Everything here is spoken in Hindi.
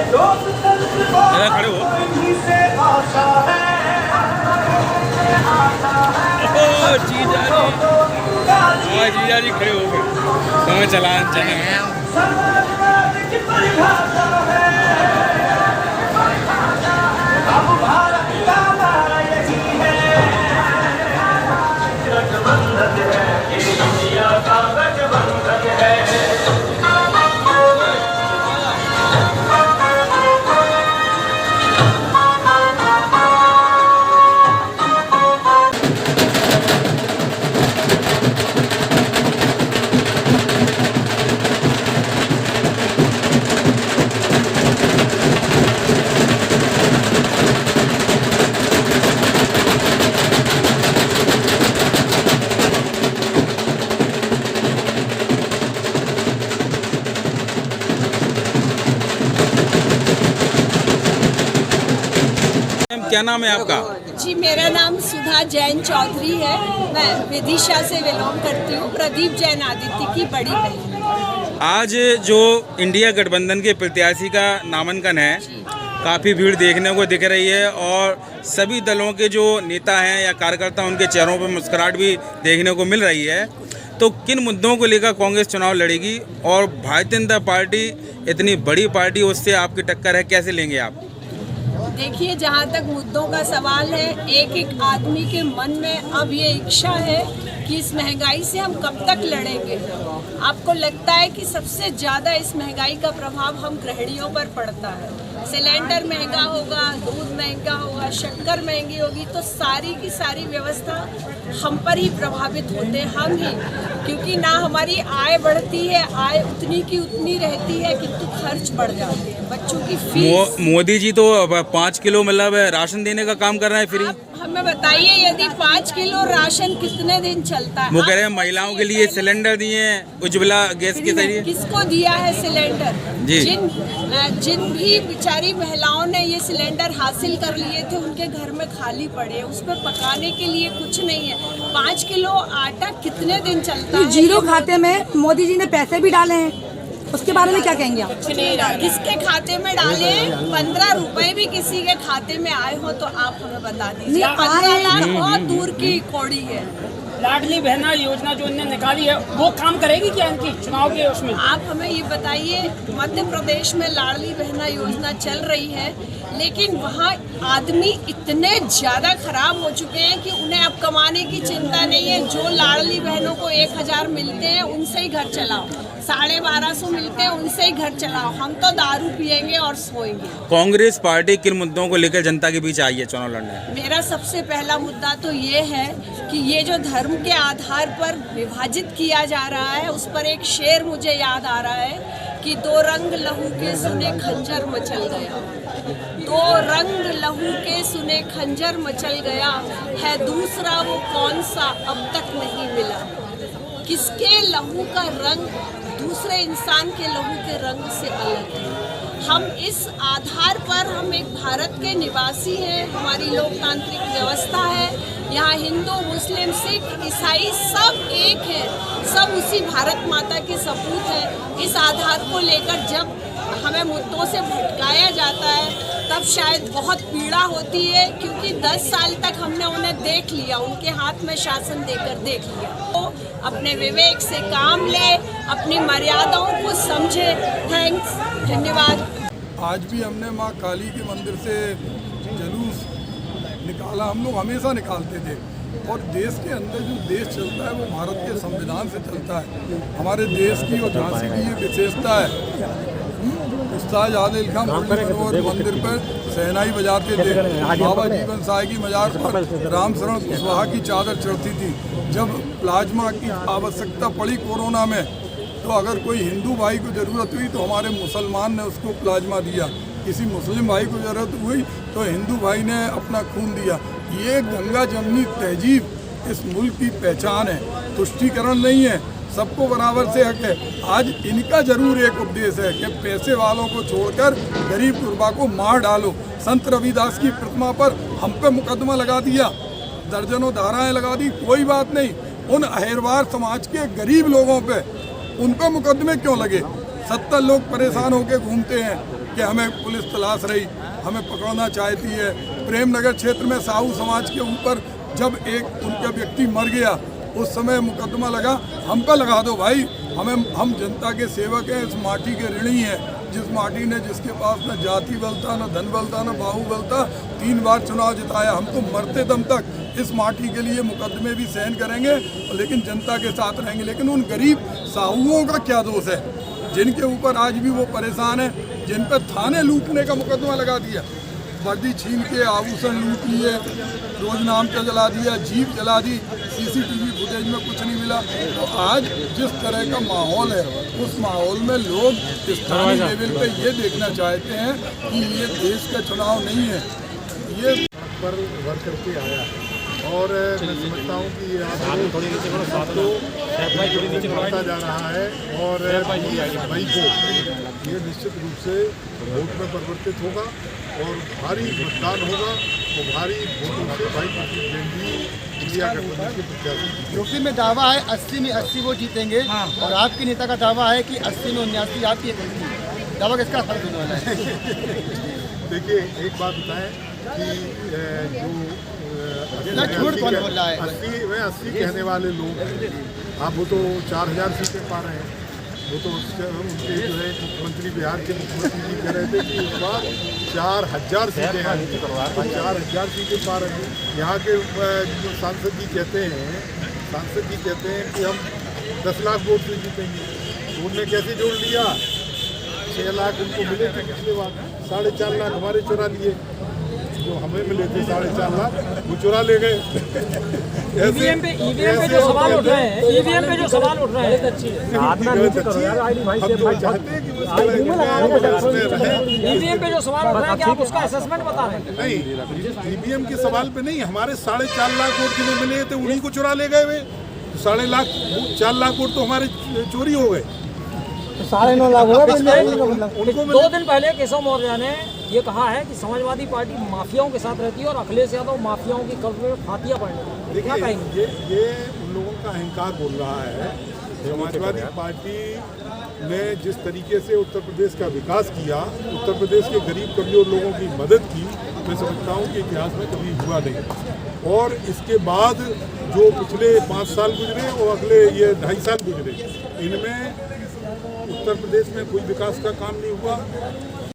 जरा खड़े हो। जीजा जी खड़े हो गए, समय चलान चले। क्या नाम है आपका? जी, मेरा नाम सुधा जैन चौधरी है। मैं विदिशा से बिलोंग करती हूँ। प्रदीप जैन आदित्य की बड़ी बहन। आज जो इंडिया गठबंधन के प्रत्याशी का नामांकन है, काफ़ी भीड़ देखने को दिख रही है और सभी दलों के जो नेता हैं या कार्यकर्ता, उनके चेहरों पर मुस्कुराहट भी देखने को मिल रही है। तो किन मुद्दों को लेकर कांग्रेस चुनाव लड़ेगी और भारतीय जनता पार्टी इतनी बड़ी पार्टी, उससे आपकी टक्कर है, कैसे लेंगे आप? देखिए, जहाँ तक मुद्दों का सवाल है, एक एक आदमी के मन में अब ये इच्छा है कि इस महंगाई से हम कब तक लड़ेंगे। आपको लगता है कि सबसे ज़्यादा इस महंगाई का प्रभाव हम गृहिणियों पर पड़ता है। सिलेंडर महंगा होगा, दूध महंगा होगा, शक्कर महंगी होगी, तो सारी की सारी व्यवस्था हम पर ही प्रभावित होते हैं, हम ही। क्योंकि ना हमारी आय बढ़ती है, आय उतनी की उतनी रहती है, किंतु खर्च बढ़ जाते हैं। बच्चों की फीस, मोदी जी तो 5 किलो मतलब राशन देने का काम कर रहे हैं फ्री। हमें बताइए, यदि 5 किलो राशन कितने दिन चलता है? वो कह रहे हैं महिलाओं के लिए सिलेंडर दिए हैं, उज्ज्वला गैस के जरिए। किसको दिया है सिलेंडर? जी। जिन भी बेचारी महिलाओं ने ये सिलेंडर हासिल कर लिए थे, उनके घर में खाली पड़े, उस पर पकाने के लिए कुछ नहीं है। 5 किलो आटा कितने दिन चलता है? जीरो खाते में मोदी जी ने पैसे भी डाले हैं, उसके बारे में क्या कहेंगे आप? किसके खाते में डाले? 15 रुपए भी किसी के खाते में आए हो तो आप हमें बता दीजिए। 15 लाख बहुत दूर की कौड़ी है। लाडली बहना योजना जो इन्होंने निकाली है, वो काम करेगी क्या इनकी चुनाव के उसमें? आप हमें ये बताइए, मध्य प्रदेश में लाडली बहना योजना चल रही है, लेकिन वहाँ आदमी इतने ज़्यादा खराब हो चुके हैं कि उन्हें अब कमाने की चिंता नहीं है। जो लाडली बहनों को 1000 मिलते हैं, उनसे ही घर चलाओ। 1250 मिलते हैं, उनसे ही घर चलाओ। हम तो दारू पियेंगे और सोएंगे। कांग्रेस पार्टी किन मुद्दों को लेकर जनता के बीच आई है चुनाव लड़ने? मेरा सबसे पहला मुद्दा तो ये है कि ये जो धर्म के आधार पर विभाजित किया जा रहा है, उस पर एक शेर मुझे याद आ रहा है कि 2 रंग लहू के सुने खंजर मचल गया। 2 रंग लहू के सुने खंजर मचल गया है, दूसरा वो कौन सा अब तक नहीं मिला। किसके लहू का रंग दूसरे इंसान के लहू के रंग से अलग है? हम इस आधार पर, हम एक भारत के निवासी हैं, हमारी लोकतांत्रिक व्यवस्था है, यहाँ हिंदू, मुस्लिम, सिख, ईसाई सब एक हैं, सब उसी भारत माता के सपूत हैं। इस आधार को लेकर जब हमें मुद्दों से भटकाया जाता है, तब शायद बहुत पीड़ा होती है, क्योंकि 10 साल तक हमने उन्हें देख लिया, उनके हाथ में शासन देकर देख लिया। तो अपने विवेक से काम ले, अपनी मर्यादाओं को समझे। थैंक्स, धन्यवाद। आज भी हमने माँ काली के मंदिर से जुलूस निकाला, हम लोग हमेशा निकालते थे। और देश के अंदर जो देश चलता है वो भारत के संविधान से चलता है। हमारे देश की और झांसी की ये विशेषता है। उस्ताद आदिल खान मंदिर पर शहनाई बजाते थे, बाबा जीवन साय की मजार पर राम शरण कुशवाहा की चादर चढ़ती थी। जब प्लाज्मा की आवश्यकता पड़ी कोरोना में, तो अगर कोई हिंदू भाई को ज़रूरत हुई तो हमारे मुसलमान ने उसको प्लाज्मा दिया, किसी मुस्लिम भाई को ज़रूरत हुई तो हिंदू भाई ने अपना खून दिया। ये गंगा जमनी तहजीब इस मुल्क की पहचान है, तुष्टीकरण नहीं है, सबको बराबर से हक है। आज इनका जरूर एक उपदेश है कि पैसे वालों को छोड़कर गरीब गुरबा को मार डालो। संत रविदास की प्रतिमा पर हम पे मुकदमा लगा दिया, दर्जनों धाराएं लगा दी, कोई बात नहीं। उन अहिरवार समाज के गरीब लोगों पे उन पर मुकदमे क्यों लगे? 70 लोग परेशान होकर घूमते हैं, कि हमें पुलिस तलाश रही, हमें पकड़ना चाहती है। प्रेमनगर क्षेत्र में साहू समाज के ऊपर जब एक उनका व्यक्ति मर गया, उस समय मुकदमा लगा, हम पे लगा दो भाई, हम जनता के सेवक हैं, इस माटी के ऋणी हैं। जिस माटी ने, जिसके पास न जाति बल था, न धन बल था, न बाहुबल था, 3 बार चुनाव जिताया। हम तो मरते दम तक इस माटी के लिए मुकदमे भी सहन करेंगे, लेकिन जनता के साथ रहेंगे। लेकिन उन गरीब साहुओं का क्या दोष है जिनके ऊपर आज भी वो परेशान है, जिन पर थाने लूटने का मुकदमा लगा दिया, वर्दी छीन के आभूषण लूट लिए, रोजनामचा जला दिया, जीप जला दी, CCTV फुटेज में कुछ नहीं मिला। तो आज जिस तरह का माहौल है, उस माहौल में लोग स्थानीय लेवल पे ये देखना चाहते हैं कि ये देश का चुनाव नहीं है, ये पर उभर करके आया और मैं समझता हूँ कि ये तो बढ़ता जा रहा है और मई को ये निश्चित रूप से वोट में परिवर्तित होगा और भारी मतदान होगा और भारी वोटों से भाई इंडिया गठबंधन के प्रत्याशी। यूपी में दावा है 80 में 80 वो जीतेंगे और आपके नेता का दावा है कि 80 में 79 आपकी दावा किसका फर्क होने वाला है? देखिए एक बात बताएं कि जो झूठ कौन बोल रहा है? 80 कहने वाले लोग हैं, आप वो तो 4000 सीटें पा रहे हैं। वो तो उनके जो है मुख्यमंत्री, बिहार के मुख्यमंत्री जी कह रहे थे कि इस बार 4000 सीटें हैं, तो 4000 सीटें पा रहे हैं। यहाँ के जो सांसद जी कहते हैं कि हम 10 लाख वोट से जीतेंगे, तो उनने कैसे जोड़ लिया? 6 लाख उनको मिले थे पिछले बार, 4.5 लाख हमारे चुरा लिए, जो हमें मिले थे 4.5 लाख वो चुरा ले गए। ईवीएम पे जो सवाल उठ रहे हैं, ईवीएम पे जो सवाल उठ रहे हैं, अच्छी है। हम तो चाहते हैं कि ईवीएम पे जो सवाल उठ रहे हैं, क्या आप उसका असेसमेंट बता रहे हैं? नहीं, ईवीएम के सवाल पे नहीं, हमारे 4.5 लाख वोट जिन्हें मिले थे उन्हीं को चुरा ले गए वे। 4 लाख वोट तो हमारे चोरी हो गए। 9.5 लाख होगा। 2 दिन पहले केशव मौर्य ने ये कहा है कि समाजवादी पार्टी माफियाओं के साथ रहती है और अखिलेश यादव माफियाओं की कर्ज में फातियां पड़ने। क्या कहेंगे? ये उन लोगों का अहंकार बोल रहा है। समाजवादी पार्टी ने जिस तरीके से उत्तर प्रदेश का विकास किया, उत्तर प्रदेश के गरीब कमजोर लोगों की मदद की, मैं समझता हूँ कि इतिहास में कभी हुआ नहीं। और इसके बाद जो पिछले 5 साल गुजरे और अगले ये 2.5 साल गुजरे, इनमें उत्तर प्रदेश में कोई विकास का काम नहीं हुआ।